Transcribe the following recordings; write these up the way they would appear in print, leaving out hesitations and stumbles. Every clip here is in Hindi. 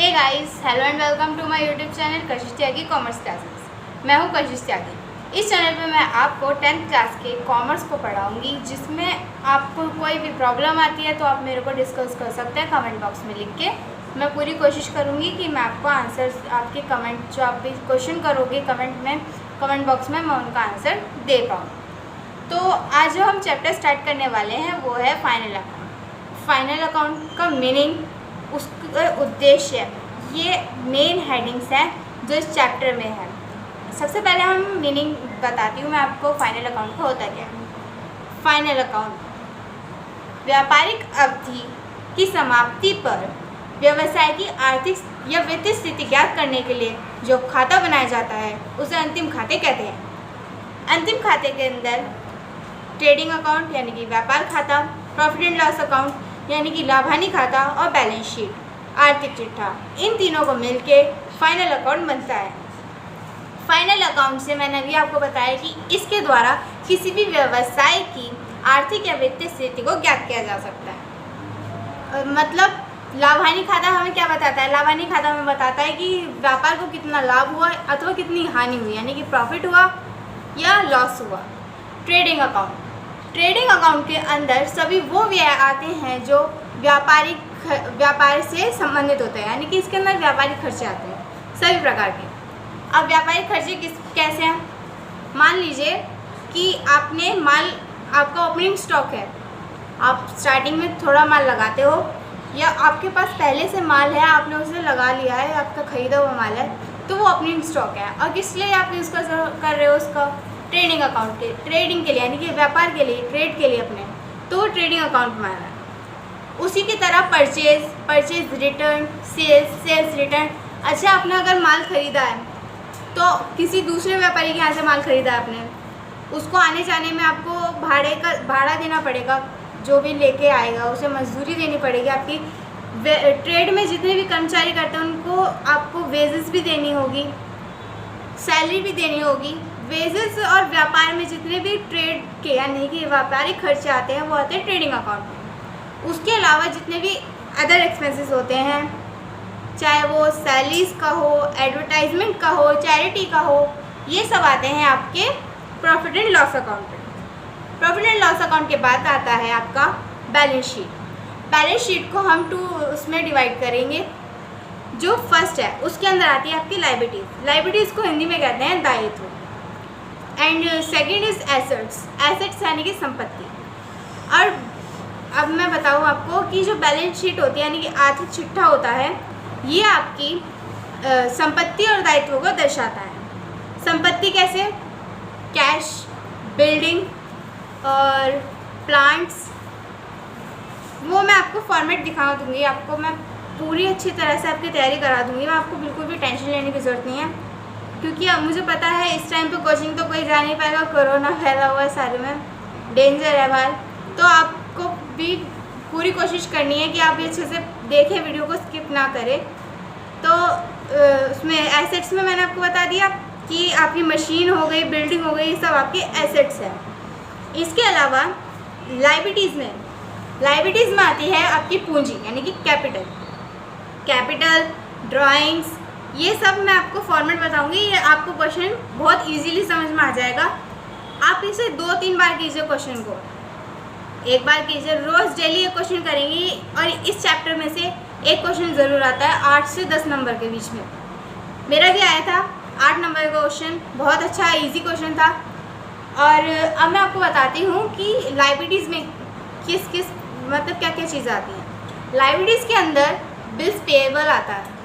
Hey guys, hello and welcome to my YouTube channel Kashish Tyagi commerce classes. मैं हूं कशिश त्यागी। इस चैनल पे मैं आपको 10th क्लास के कॉमर्स को पढ़ाऊंगी। जिसमें आपको कोई भी प्रॉब्लम आती है तो आप मेरे को डिस्कस कर सकते हैं कमेंट बॉक्स में लिख के। मैं पूरी कोशिश करूँगी कि मैं आपको आंसर, आपके कमेंट जो आप भी क्वेश्चन करोगे कमेंट बॉक्स में, मैं उनका आंसर दे पाऊँ। तो आज जो हम चैप्टर स्टार्ट करने वाले हैं वो है फाइनल अकाउंट। फाइनल अकाउंट का मीनिंग, उसका उद्देश्य, ये मेन हेडिंग्स हैं जो इस चैप्टर में है। सबसे पहले हम मीनिंग बताती हूँ मैं आपको फाइनल अकाउंट का होता क्या है। फाइनल अकाउंट व्यापारिक अवधि की समाप्ति पर व्यवसाय की आर्थिक या वित्तीय स्थिति ज्ञात करने के लिए जो खाता बनाया जाता है उसे अंतिम खाते कहते हैं। अंतिम खाते के अंदर ट्रेडिंग अकाउंट यानी कि व्यापार खाता, प्रॉफिट एंड लॉस अकाउंट यानी कि लाभानी खाता और बैलेंस शीट, आर्थिक चिट्ठा, इन तीनों को मिलके फाइनल अकाउंट बनता है। फाइनल अकाउंट से मैंने अभी आपको बताया कि इसके द्वारा किसी भी व्यवसाय की आर्थिक या वित्तीय स्थिति को ज्ञात किया जा सकता है। मतलब लाभानी खाता हमें क्या बताता है? लाभानी खाता हमें बताता है कि व्यापार को कितना लाभ हुआ अथवा कितनी हानि हुई, यानी कि प्रॉफिट हुआ या लॉस हुआ। ट्रेडिंग अकाउंट के अंदर सभी वो व्यय आते हैं जो व्यापार से संबंधित होते हैं, यानी कि इसके अंदर व्यापारिक खर्चे आते हैं सभी प्रकार के। अब व्यापारिक खर्चे कैसे हैं? मान लीजिए कि आपका ओपनिंग स्टॉक है, आप स्टार्टिंग में थोड़ा माल लगाते हो या आपके पास पहले से माल है, आपने उसे लगा लिया है, आपका खरीदा हुआ माल है, तो वो ओपनिंग स्टॉक है। और किस लिए आप यूज़ कर रहे हो उसका? ट्रेडिंग अकाउंट के, ट्रेडिंग के लिए, यानी कि व्यापार के लिए, ट्रेड के लिए अपने, तो ट्रेडिंग अकाउंट में आना है। उसी की तरह परचेज रिटर्न, सेल्स रिटर्न। अच्छा, आपने अगर माल ख़रीदा है तो किसी दूसरे व्यापारी के यहाँ से माल ख़रीदा है आपने, उसको आने जाने में आपको भाड़ा देना पड़ेगा। जो भी लेके आएगा उसे मजदूरी देनी पड़ेगी आपकी। ट्रेड में जितने भी कर्मचारी करते हैं उनको आपको वेजेस भी देनी होगी, सैलरी भी देनी होगी। वेजेस और व्यापार में जितने भी ट्रेड के यानी कि व्यापारिक खर्चे आते हैं वो आते हैं ट्रेडिंग अकाउंट में। उसके अलावा जितने भी अदर एक्सपेंसेस होते हैं, चाहे वो सैलरीज का हो, एडवर्टाइजमेंट का हो, चैरिटी का हो, ये सब आते हैं आपके प्रॉफिट एंड लॉस अकाउंट में। प्रॉफिट एंड लॉस अकाउंट के बाद आता है आपका बैलेंस शीट। बैलेंस शीट को हम उसमें डिवाइड करेंगे। जो फर्स्ट है उसके अंदर आती है आपकी लाइबिलिटीज़ को हिंदी में कहते हैं दायित्व। एंड सेकेंड इज़ एसेट्स यानी कि संपत्ति। और अब मैं बताऊँ आपको कि जो बैलेंस शीट होती है यानी कि आर्थिक चिट्ठा होता है, ये आपकी संपत्ति और दायित्व को दर्शाता है। संपत्ति कैसे? कैश, बिल्डिंग और प्लांट्स, वो मैं आपको फॉर्मेट दिखा दूँगी। आपको मैं पूरी अच्छी तरह से आपकी तैयारी करा दूँगी। मैं आपको बिल्कुल भी टेंशन लेने की ज़रूरत नहीं है, क्योंकि अब मुझे पता है इस टाइम पे कोचिंग तो कोई जा नहीं पाएगा, कोरोना फैला हुआ है सारे में, डेंजर है बाहर। तो आपको भी पूरी कोशिश करनी है कि आप भी अच्छे से देखें, वीडियो को स्किप ना करें। तो उसमें एसेट्स में मैंने आपको बता दिया कि आपकी मशीन हो गई, बिल्डिंग हो गई, ये सब आपके एसेट्स हैं। इसके अलावा लाइबिलिटीज़ में आती है आपकी पूंजी यानी कि कैपिटल, ड्राइंग्स, ये सब मैं आपको फॉर्मेट बताऊंगी। ये आपको क्वेश्चन बहुत इजीली समझ में आ जाएगा। आप इसे 2-3 बार कीजिए क्वेश्चन को, एक बार कीजिए, रोज़ डेली एक क्वेश्चन करेंगी। और इस चैप्टर में से एक क्वेश्चन ज़रूर आता है 8 से 10 नंबर के बीच में। मेरा भी आया था 8 नंबर का क्वेश्चन, बहुत अच्छा ईजी क्वेश्चन था। और अब मैं आपको बताती हूँ कि लाइबिलिटीज़ में किस मतलब क्या क्या चीज़ें आती हैं। लाइबिलिटीज़ के अंदर बिल्स पेएबल आता है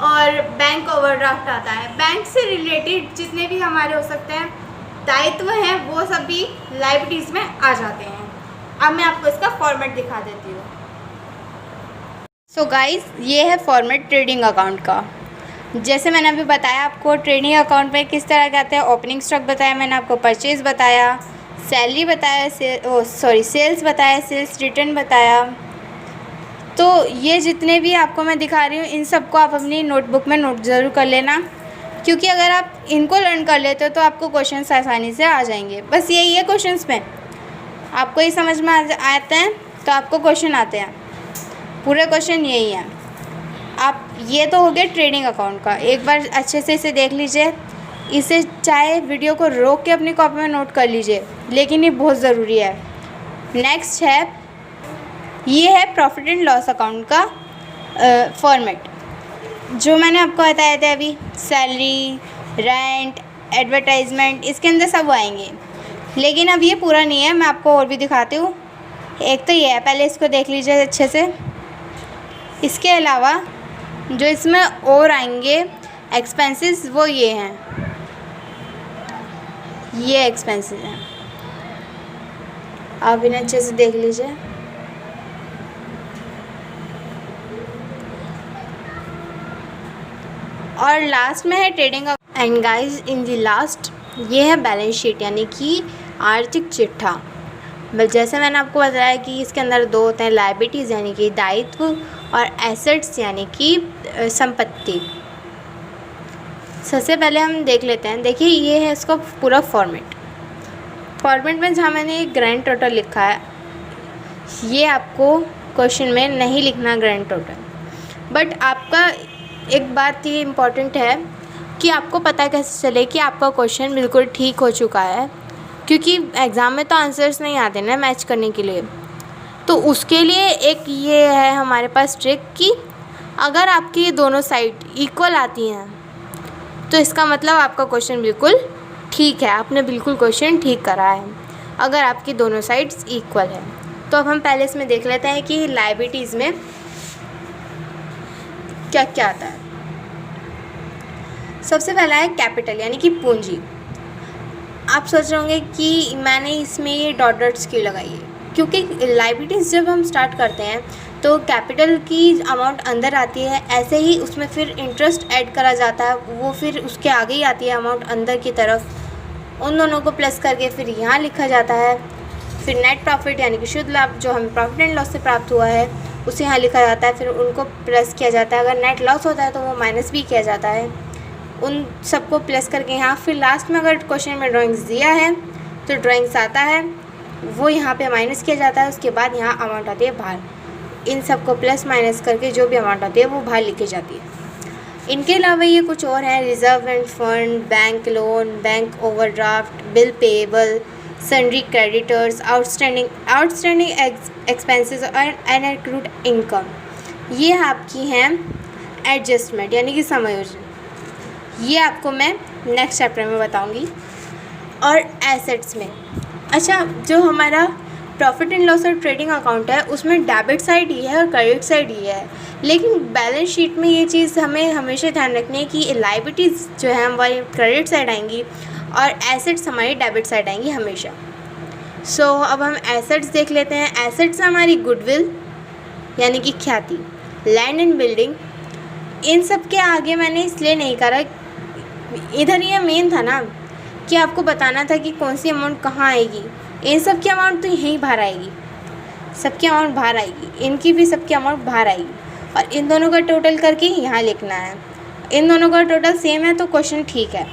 और बैंक ओवरड्राफ्ट आता है। बैंक से रिलेटेड जितने भी हमारे हो सकते हैं दायित्व हैं वो सब भी लाइबिलिटीज़ में आ जाते हैं। अब मैं आपको इसका फॉर्मेट दिखा देती हूँ। सो गाइस, ये है फॉर्मेट ट्रेडिंग अकाउंट का। जैसे मैंने अभी बताया आपको ट्रेडिंग अकाउंट में किस तरह के आते हैं। ओपनिंग स्टॉक बताया मैंने आपको, परचेज बताया, सैलरी बताया, सेल्स बताया, सेल्स रिटर्न बताया। तो ये जितने भी आपको मैं दिखा रही हूँ इन सबको आप अपनी नोटबुक में नोट ज़रूर कर लेना, क्योंकि अगर आप इनको लर्न कर लेते हो तो आपको क्वेश्चंस आसानी से आ जाएंगे। बस यही है, क्वेश्चंस में आपको ये समझ में आते हैं तो आपको क्वेश्चन आते हैं। पूरे क्वेश्चन यही है। आप ये तो हो गया ट्रेडिंग अकाउंट का। एक बार अच्छे से इसे देख लीजिए। इसे चाहे वीडियो को रोक के अपनी कॉपी में नोट कर लीजिए, लेकिन ये बहुत ज़रूरी है। नेक्स्ट है, ये है प्रॉफिट एंड लॉस अकाउंट का फॉर्मेट, जो मैंने आपको बताया था अभी। सैलरी, रेंट, एडवर्टाइजमेंट, इसके अंदर सब आएंगे। लेकिन अब ये पूरा नहीं है, मैं आपको और भी दिखाती हूँ। एक तो ये है, पहले इसको देख लीजिए अच्छे से। इसके अलावा जो इसमें और आएंगे एक्सपेंसेस, वो ये हैं, ये एक्सपेंसेस हैं। आप इन्हें अच्छे से देख लीजिए। और लास्ट में है trading. And guys, in the last ये है बैलेंस शीट, यानी कि आर्थिक चिट्ठा। जैसे मैंने आपको बताया कि इसके अंदर दो होते हैं, लायबिलिटीज़ यानी कि दायित्व, और एसेट्स यानी कि संपत्ति। सबसे पहले हम देख लेते हैं। देखिए, ये है इसका पूरा फॉर्मेट में जहाँ मैंने ग्रैंड टोटल लिखा है, ये आपको क्वेश्चन में नहीं लिखना ग्रैंड टोटल। बट आपका एक बात ये इम्पॉर्टेंट है कि आपको पता कैसे चले कि आपका क्वेश्चन बिल्कुल ठीक हो चुका है, क्योंकि एग्ज़ाम में तो आंसर्स नहीं आते ना मैच करने के लिए। तो उसके लिए एक ये है हमारे पास ट्रिक कि अगर आपकी ये दोनों साइड इक्वल आती हैं तो इसका मतलब आपका क्वेश्चन बिल्कुल ठीक है, आपने बिल्कुल क्वेश्चन ठीक करा है, अगर आपकी दोनों साइड्स इक्वल है। तो अब हम पहले इसमें देख लेते हैं कि लायबिलिटीज़ में क्या क्या आता है। सबसे पहला है कैपिटल, यानी कि पूंजी। आप सोच रहे होंगे कि मैंने इसमें ये डॉट डॉट्स क्यों लगाई है, क्योंकि लायबिलिटीज़ जब हम स्टार्ट करते हैं तो कैपिटल की अमाउंट अंदर आती है, ऐसे ही उसमें फिर इंटरेस्ट ऐड करा जाता है, वो फिर उसके आगे ही आती है अमाउंट अंदर की तरफ। उन दोनों को प्लस करके फिर यहाँ लिखा जाता है। फिर नेट प्रॉफिट यानी कि शुद्ध लाभ, जो हमें प्रॉफिट एंड लॉस से प्राप्त हुआ है, उसे यहाँ लिखा जाता है। फिर उनको प्लस किया जाता है। अगर नेट लॉस होता है तो वो माइनस भी किया जाता है। उन सबको प्लस करके यहाँ फिर लास्ट में अगर क्वेश्चन में ड्राइंग्स दिया है तो ड्राइंग्स आता है, वो यहाँ पे माइनस किया जाता है। उसके बाद यहाँ अमाउंट आती है बाहर। इन सबको प्लस माइनस करके जो भी अमाउंट आती है वो बाहर लिखी जाती है। इनके अलावा ये कुछ और हैं, reserve end fund, bank loan, bank overdraft, bill payable, sundry creditors, outstanding expenses और अनअक्रूड इनकम। ये आपकी हैं एडजस्टमेंट यानी कि समायोजन। ये आपको मैं नेक्स्ट चैप्टर में बताऊंगी। और एसेट्स में, अच्छा, जो हमारा प्रॉफिट एंड लॉस और ट्रेडिंग अकाउंट है उसमें डेबिट साइड ही है और क्रेडिट साइड ही है, लेकिन बैलेंस शीट में ये चीज़ हमें हमेशा ध्यान रखनी है कि लायबिलिटीज़ जो है हमारी क्रेडिट साइड आएंगी और एसेट्स हमारी डेबिट साइड आएंगी हमेशा। सो अब हम एसेट्स देख लेते हैं। एसेट्स हमारी गुडविल यानी कि ख्याति, लैंड एंड बिल्डिंग। इन सब के आगे मैंने इसलिए नहीं करा, इधर ये मेन था ना कि आपको बताना था कि कौन सी अमाउंट कहाँ आएगी। इन सब की अमाउंट तो यहीं बाहर आएगी, सबकी अमाउंट बाहर आएगी, इनकी भी सबकी अमाउंट बाहर आएगी, और इन दोनों का टोटल करके यहाँ लिखना है। इन दोनों का टोटल सेम है तो क्वेश्चन ठीक है।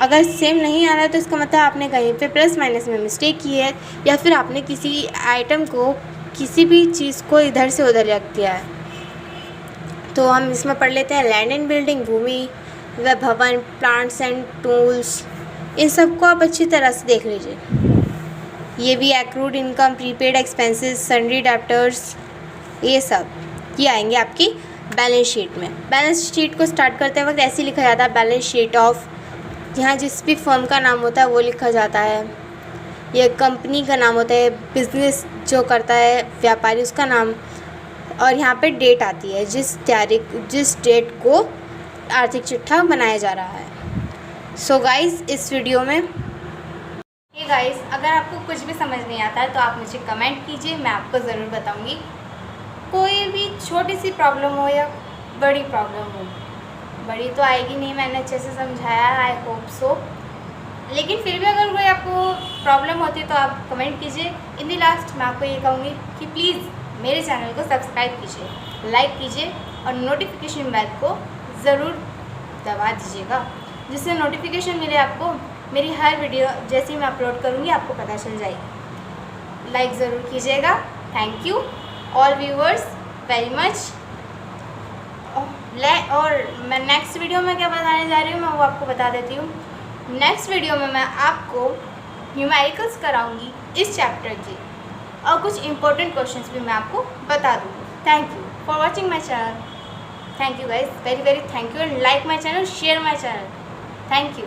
अगर सेम नहीं आ रहा है तो इसका मतलब आपने कहीं पे प्लस माइनस में मिस्टेक की है, या फिर आपने किसी आइटम को, किसी भी चीज़ को इधर से उधर रख दिया है। तो हम इसमें पढ़ लेते हैं लैंड एंड बिल्डिंग, भूमि व भवन, प्लांट्स एंड टूल्स। इन सबको आप अच्छी तरह से देख लीजिए। ये भी accrued income, prepaid expenses, sundry debtors, ये सब ये आएंगे आपकी बैलेंस शीट में। बैलेंस शीट को स्टार्ट करते वक्त ऐसे लिखा जाता है, बैलेंस शीट ऑफ, यहाँ जिस भी फर्म का नाम होता है वो लिखा जाता है। ये कंपनी का नाम होता है, बिजनेस जो करता है व्यापारी उसका नाम, और यहाँ पे डेट आती है, जिस डेट को आर्थिक चिट्ठा बनाया जा रहा है। सो गाइस, इस वीडियो में गाइस, अगर आपको कुछ भी समझ नहीं आता है तो आप मुझे कमेंट कीजिए, मैं आपको ज़रूर बताऊंगी। कोई भी छोटी सी प्रॉब्लम हो या बड़ी प्रॉब्लम हो, बड़ी तो आएगी नहीं, मैंने अच्छे से समझाया है, आई होप सो। लेकिन फिर भी अगर कोई आपको प्रॉब्लम होती है तो आप कमेंट कीजिए। इन दी लास्ट मैं आपको ये कहूँगी कि प्लीज़ मेरे चैनल को सब्सक्राइब कीजिए, लाइक कीजिए और नोटिफिकेशन बेल को ज़रूर दबा दीजिएगा, जिससे नोटिफिकेशन मिले आपको, मेरी हर वीडियो जैसे ही मैं अपलोड करूँगी आपको पता चल जाएगी। लाइक ज़रूर कीजिएगा। Thank you all viewers very much. और मैं नेक्स्ट वीडियो में क्या बताने जा रही हूँ मैं वो आपको बता देती हूँ। नेक्स्ट वीडियो में मैं आपको न्यूमेरिकल्स कराऊंगी इस चैप्टर की और कुछ इंपॉर्टेंट क्वेश्चंस भी मैं आपको बता दूँगी। Thank you for watching my channel. Thank you guys, very very thank you, and like my channel, share my channel. Thank you.